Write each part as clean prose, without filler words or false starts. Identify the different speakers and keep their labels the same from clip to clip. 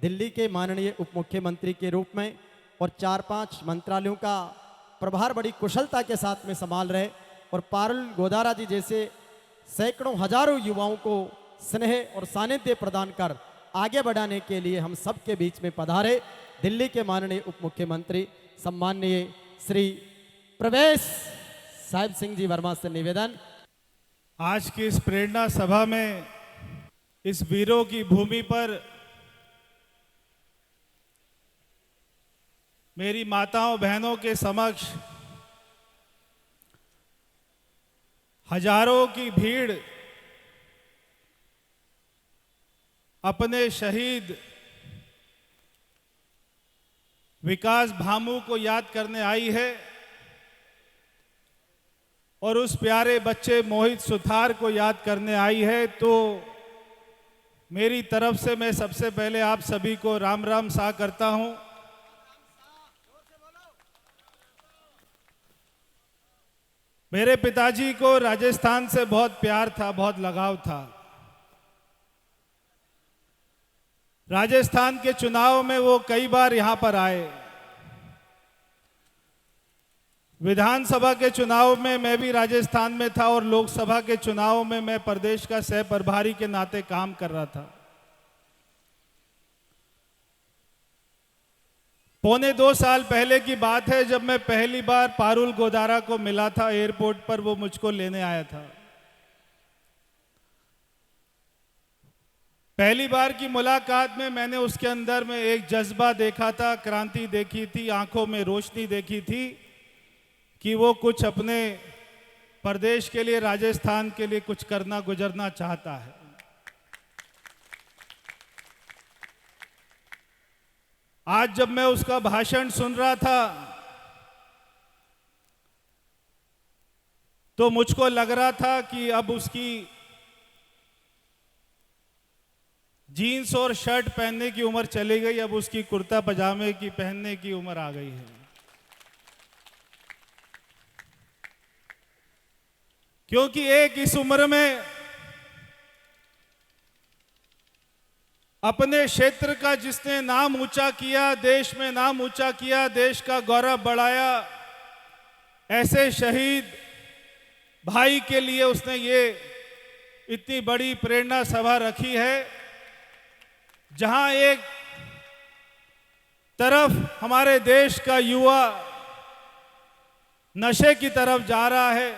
Speaker 1: दिल्ली के माननीय उप मुख्यमंत्री के रूप में और 4-5 मंत्रालयों का प्रभार बड़ी कुशलता के साथ में संभाल रहे और पारुल गोदारा जी जैसे सैकड़ों हजारों युवाओं को स्नेह और सानिध्य प्रदान कर आगे बढ़ाने के लिए हम सबके बीच में पधारे दिल्ली के माननीय उप मुख्यमंत्री सम्माननीय श्री प्रवेश साहिब सिंह जी वर्मा से निवेदन।
Speaker 2: आज की इस प्रेरणा सभा में इस वीरों की भूमि पर मेरी माताओं बहनों के समक्ष हजारों की भीड़ अपने शहीद विकास भामू को याद करने आई है और उस प्यारे बच्चे मोहित सुथार को याद करने आई है। तो मेरी तरफ से मैं सबसे पहले आप सभी को राम राम सा करता हूं। मेरे पिताजी को राजस्थान से बहुत प्यार था, बहुत लगाव था। राजस्थान के चुनाव में वो कई बार यहां पर आए। विधानसभा के चुनाव में मैं भी राजस्थान में था और लोकसभा के चुनाव में मैं प्रदेश का सह प्रभारी के नाते काम कर रहा था। 1.25 साल पहले की बात है जब मैं पहली बार पारुल गोदारा को मिला था एयरपोर्ट पर। वो मुझको लेने आया था। पहली बार की मुलाकात में मैंने उसके अंदर में एक जज्बा देखा था, क्रांति देखी थी, आंखों में रोशनी देखी थी कि वो कुछ अपने प्रदेश के लिए, राजस्थान के लिए कुछ करना गुजरना चाहता है। आज जब मैं उसका भाषण सुन रहा था तो मुझको लग रहा था कि अब उसकी जीन्स और शर्ट पहनने की उम्र चली गई, अब उसकी कुर्ता पजामे की पहनने की उम्र आ गई है। क्योंकि एक इस उम्र में अपने क्षेत्र का जिसने नाम ऊंचा किया, देश में नाम ऊंचा किया, देश का गौरव बढ़ाया, ऐसे शहीद भाई के लिए उसने ये इतनी बड़ी प्रेरणा सभा रखी है, जहां एक तरफ हमारे देश का युवा नशे की तरफ जा रहा है,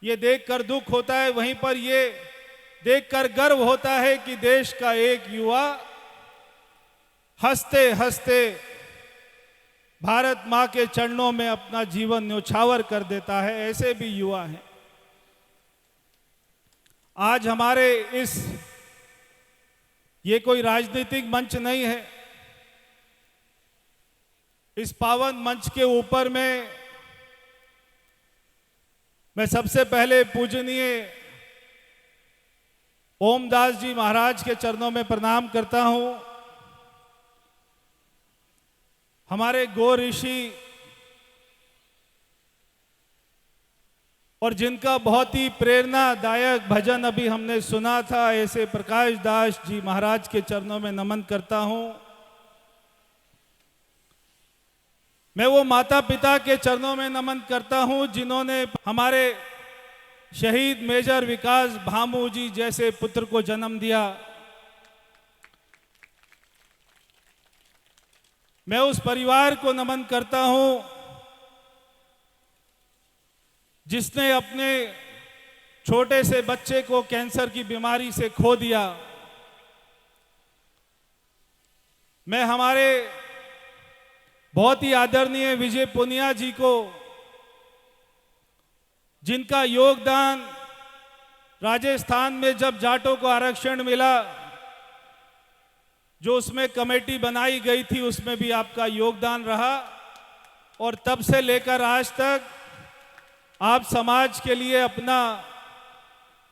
Speaker 2: ये देखकर दुख होता है। वहीं पर ये देखकर गर्व होता है कि देश का एक युवा हंसते हंसते भारत मां के चरणों में अपना जीवन न्योछावर कर देता है। ऐसे भी युवा हैं। आज हमारे ये कोई राजनीतिक मंच नहीं है। इस पावन मंच के ऊपर में मैं सबसे पहले पूजनीय ओमदास जी महाराज के चरणों में प्रणाम करता हूं। हमारे गो ऋषि और जिनका बहुत ही प्रेरणादायक भजन अभी हमने सुना था, ऐसे प्रकाश दास जी महाराज के चरणों में नमन करता हूं। मैं वो माता पिता के चरणों में नमन करता हूं जिन्होंने हमारे शहीद मेजर विकास भामू जी जैसे पुत्र को जन्म दिया। मैं उस परिवार को नमन करता हूं जिसने अपने छोटे से बच्चे को कैंसर की बीमारी से खो दिया। मैं हमारे बहुत ही आदरणीय विजय पुनिया जी को, जिनका योगदान राजस्थान में जब जाटों को आरक्षण मिला, जो उसमें कमेटी बनाई गई थी, उसमें भी आपका योगदान रहा और तब से लेकर आज तक आप समाज के लिए अपना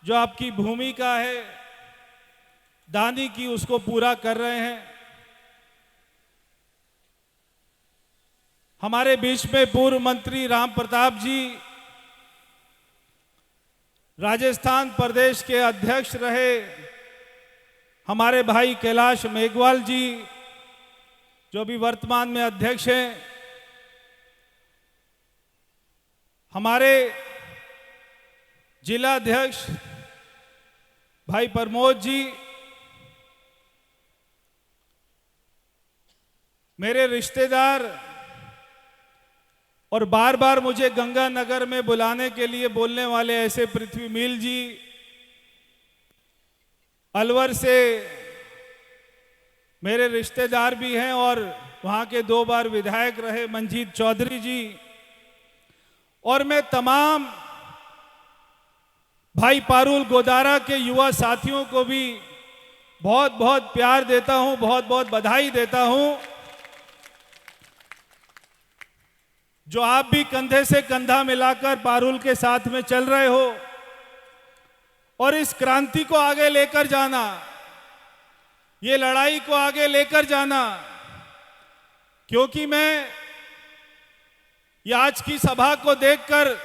Speaker 2: जो आपकी भूमिका है दानी की, उसको पूरा कर रहे हैं। हमारे बीच में पूर्व मंत्री राम प्रताप जी राजस्थान प्रदेश के अध्यक्ष रहे, हमारे भाई कैलाश मेघवाल जी जो भी वर्तमान में अध्यक्ष हैं, हमारे जिला अध्यक्ष भाई प्रमोद जी, मेरे रिश्तेदार और बार बार मुझे गंगानगर में बुलाने के लिए बोलने वाले ऐसे पृथ्वी मील जी, अलवर से मेरे रिश्तेदार भी हैं और वहाँ के 2 बार विधायक रहे मंजीत चौधरी जी, और मैं तमाम भाई पारुल गोदारा के युवा साथियों को भी बहुत बहुत प्यार देता हूँ, बहुत बहुत बधाई देता हूँ, जो आप भी कंधे से कंधा मिलाकर पारुल के साथ में चल रहे हो और इस क्रांति को आगे लेकर जाना, ये लड़ाई को आगे लेकर जाना। क्योंकि मैं ये आज की सभा को देखकर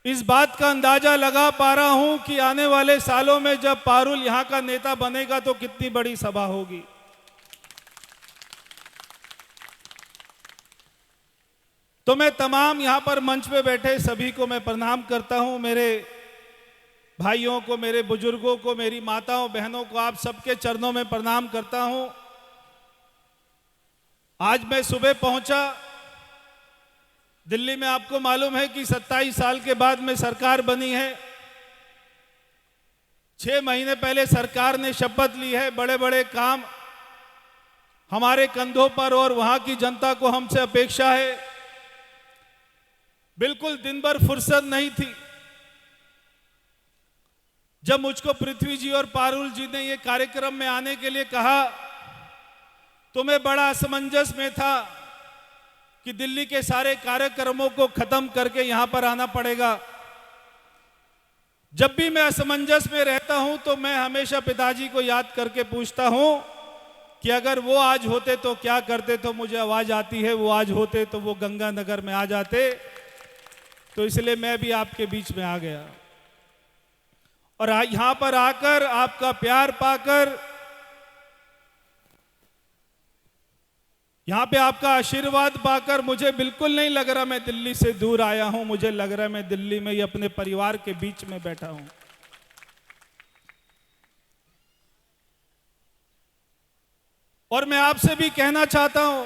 Speaker 2: इस बात का अंदाजा लगा पा रहा हूं कि आने वाले सालों में जब पारुल यहां का नेता बनेगा तो कितनी बड़ी सभा होगी। तो मैं तमाम यहां पर मंच पे बैठे सभी को मैं प्रणाम करता हूं, मेरे भाइयों को, मेरे बुजुर्गों को, मेरी माताओं बहनों को, आप सबके चरणों में प्रणाम करता हूं। आज मैं सुबह पहुंचा दिल्ली में। आपको मालूम है कि 27 साल के बाद में सरकार बनी है। 6 महीने पहले सरकार ने शपथ ली है। बड़े बड़े काम हमारे कंधों पर और वहां की जनता को हमसे अपेक्षा है। बिल्कुल दिन भर फुर्सत नहीं थी जब मुझको पृथ्वी जी और पारुल जी ने ये कार्यक्रम में आने के लिए कहा, तो मैं बड़ा असमंजस में था कि दिल्ली के सारे कार्यक्रमों को खत्म करके यहां पर आना पड़ेगा। जब भी मैं असमंजस में रहता हूं तो मैं हमेशा पिताजी को याद करके पूछता हूं कि अगर वो आज होते तो क्या करते। तो मुझे आवाज आती है, वो आज होते तो वो गंगानगर में आ जाते। तो इसलिए मैं भी आपके बीच में आ गया और यहां पर आकर आपका प्यार पाकर, यहां पे आपका आशीर्वाद पाकर मुझे बिल्कुल नहीं लग रहा मैं दिल्ली से दूर आया हूं। मुझे लग रहा है मैं दिल्ली में ही अपने परिवार के बीच में बैठा हूं। और मैं आपसे भी कहना चाहता हूं,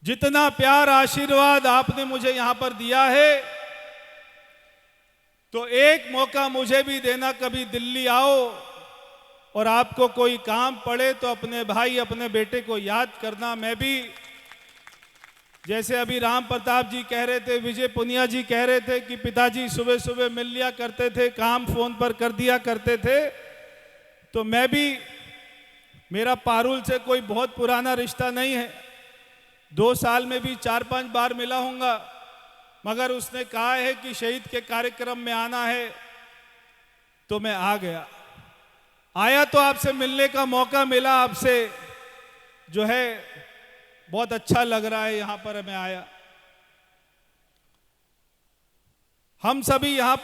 Speaker 2: जितना प्यार आशीर्वाद आपने मुझे यहां पर दिया है, तो एक मौका मुझे भी देना। कभी दिल्ली आओ और आपको कोई काम पड़े तो अपने भाई, अपने बेटे को याद करना। मैं भी, जैसे अभी राम प्रताप जी कह रहे थे, विजय पुनिया जी कह रहे थे कि पिताजी सुबह सुबह मिल लिया करते थे, काम फोन पर कर दिया करते थे, तो मैं भी, मेरा पारुल से कोई बहुत पुराना रिश्ता नहीं है। 2 साल में भी 4-5 बार मिला हूंगा, मगर उसने कहा है कि शहीद के कार्यक्रम में आना है तो मैं आ गया। आया तो आपसे मिलने का मौका मिला, आपसे जो है बहुत अच्छा लग रहा है। यहां पर मैं आया, हम सभी यहां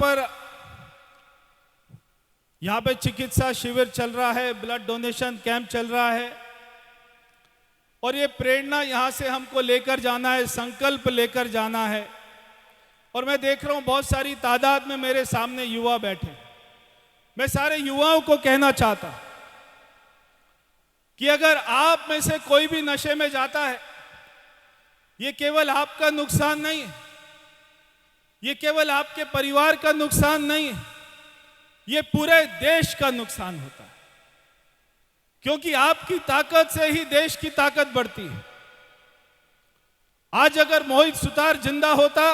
Speaker 2: पे चिकित्सा शिविर चल रहा है, ब्लड डोनेशन कैंप चल रहा है और ये प्रेरणा यहां से हमको लेकर जाना है, संकल्प लेकर जाना है। और मैं देख रहा हूं बहुत सारी तादाद में मेरे सामने युवा बैठे। मैं सारे युवाओं को कहना चाहता कि अगर आप में से कोई भी नशे में जाता है, ये केवल आपका नुकसान नहीं है, ये केवल आपके परिवार का नुकसान नहीं है, ये पूरे देश का नुकसान होता है। क्योंकि आपकी ताकत से ही देश की ताकत बढ़ती है। आज अगर मोहित सुतार जिंदा होता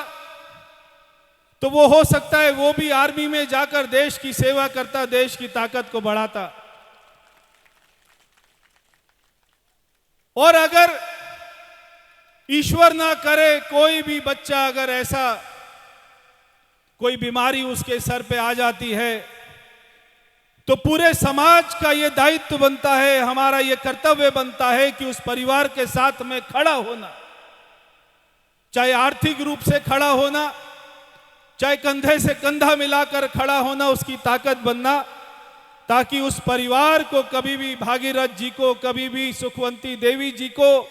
Speaker 2: तो वो हो सकता है वो भी आर्मी में जाकर देश की सेवा करता, देश की ताकत को बढ़ाता। और अगर ईश्वर ना करे कोई भी बच्चा, अगर ऐसा कोई बीमारी उसके सर पे आ जाती है, तो पूरे समाज का ये दायित्व बनता है, हमारा ये कर्तव्य बनता है कि उस परिवार के साथ में खड़ा होना, चाहे आर्थिक रूप से खड़ा होना, चाहे कंधे से कंधा मिलाकर खड़ा होना, उसकी ताकत बनना। ताकि उस परिवार को कभी भी, भागीरथ जी को, कभी भी सुखवंती देवी जी को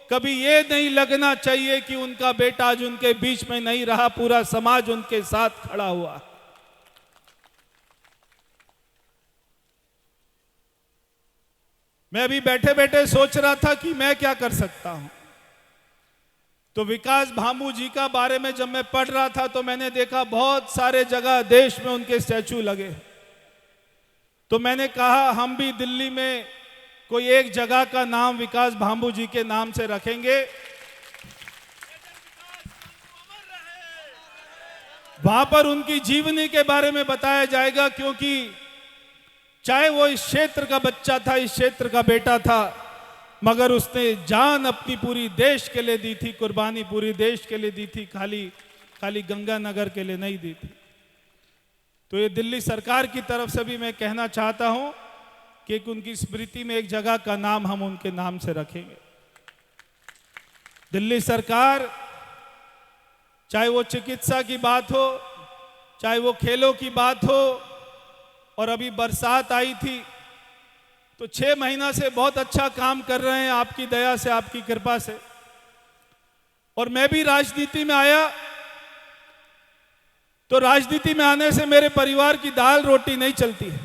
Speaker 2: कभी ये नहीं लगना चाहिए कि उनका बेटा आज उनके बीच में नहीं रहा, पूरा समाज उनके साथ खड़ा हुआ। मैं अभी बैठे बैठे सोच रहा था कि मैं क्या कर सकता हूं। तो विकास भांबू जी का बारे में जब मैं पढ़ रहा था तो मैंने देखा बहुत सारे जगह देश में उनके स्टैचू लगे। तो मैंने कहा हम भी दिल्ली में कोई एक जगह का नाम विकास भांबू जी के नाम से रखेंगे, वहां पर उनकी जीवनी के बारे में बताया जाएगा, क्योंकि चाहे वो इस क्षेत्र का बच्चा था, इस क्षेत्र का बेटा था, मगर उसने जान अपनी पूरी देश के लिए दी थी, कुर्बानी पूरी देश के लिए दी थी, खाली गंगानगर के लिए नहीं दी थी। तो ये दिल्ली सरकार की तरफ से भी मैं कहना चाहता हूं कि उनकी स्मृति में एक जगह का नाम हम उनके नाम से रखेंगे। दिल्ली सरकार, चाहे वो चिकित्सा की बात हो, चाहे वो खेलों की बात हो, और अभी बरसात आई थी तो 6 महीना से बहुत अच्छा काम कर रहे हैं, आपकी दया से, आपकी कृपा से। और मैं भी राजनीति में आया तो राजनीति में आने से मेरे परिवार की दाल रोटी नहीं चलती है,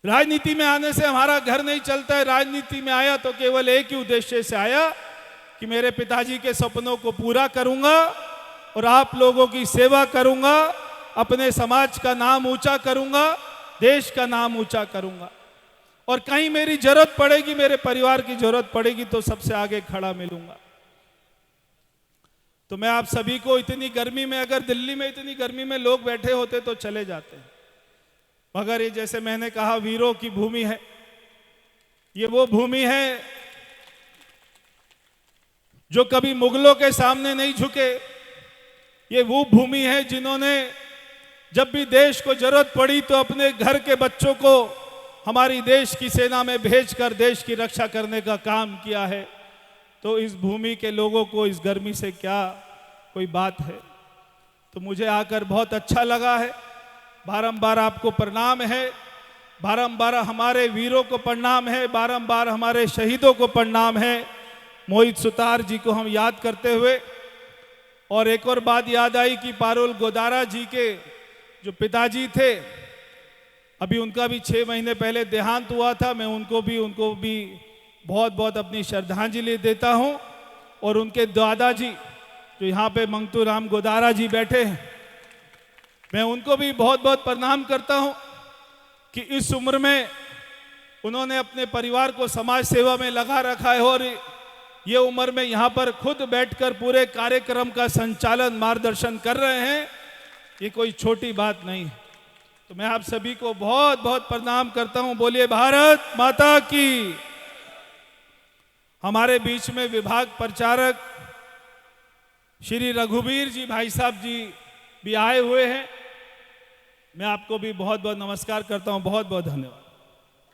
Speaker 2: राजनीति में आने से हमारा घर नहीं चलता है। राजनीति में आया तो केवल एक ही उद्देश्य से आया कि मेरे पिताजी के सपनों को पूरा करूंगा और आप लोगों की सेवा करूंगा, अपने समाज का नाम ऊंचा करूंगा, देश का नाम ऊंचा करूंगा, और कहीं मेरी जरूरत पड़ेगी, मेरे परिवार की जरूरत पड़ेगी तो सबसे आगे खड़ा मिलूंगा। तो मैं आप सभी को, इतनी गर्मी में, अगर दिल्ली में इतनी गर्मी में लोग बैठे होते तो चले जाते हैं, मगर ये जैसे मैंने कहा वीरों की भूमि है, ये वो भूमि है जो कभी मुगलों के सामने नहीं झुके, ये वो भूमि है जिन्होंने जब भी देश को जरूरत पड़ी तो अपने घर के बच्चों को हमारी देश की सेना में भेजकर देश की रक्षा करने का काम किया है। तो इस भूमि के लोगों को इस गर्मी से क्या कोई बात है। तो मुझे आकर बहुत अच्छा लगा है, बारंबार आपको प्रणाम है, बारंबार हमारे वीरों को प्रणाम है, बारंबार हमारे शहीदों को प्रणाम है, मोहित सुतार जी को हम याद करते हुए। और एक और बात याद आई कि पारुल गोदारा जी के जो पिताजी थे, अभी उनका भी 6 महीने पहले देहांत हुआ था। मैं उनको भी बहुत बहुत अपनी श्रद्धांजलि देता हूं। और उनके दादाजी जो यहाँ पे मंगतू राम गोदारा जी बैठे हैं, मैं उनको भी बहुत बहुत प्रणाम करता हूं कि इस उम्र में उन्होंने अपने परिवार को समाज सेवा में लगा रखा है, और ये उम्र में यहाँ पर खुद बैठकर पूरे कार्यक्रम का संचालन, मार्गदर्शन कर रहे हैं। ये कोई छोटी बात नहीं है। तो मैं आप सभी को बहुत बहुत प्रणाम करता हूं। बोलिए भारत माता की। हमारे बीच में विभाग प्रचारक श्री रघुवीर जी भाई साहब जी भी आए हुए हैं। मैं आपको भी बहुत बहुत नमस्कार करता हूं। बहुत बहुत धन्यवाद।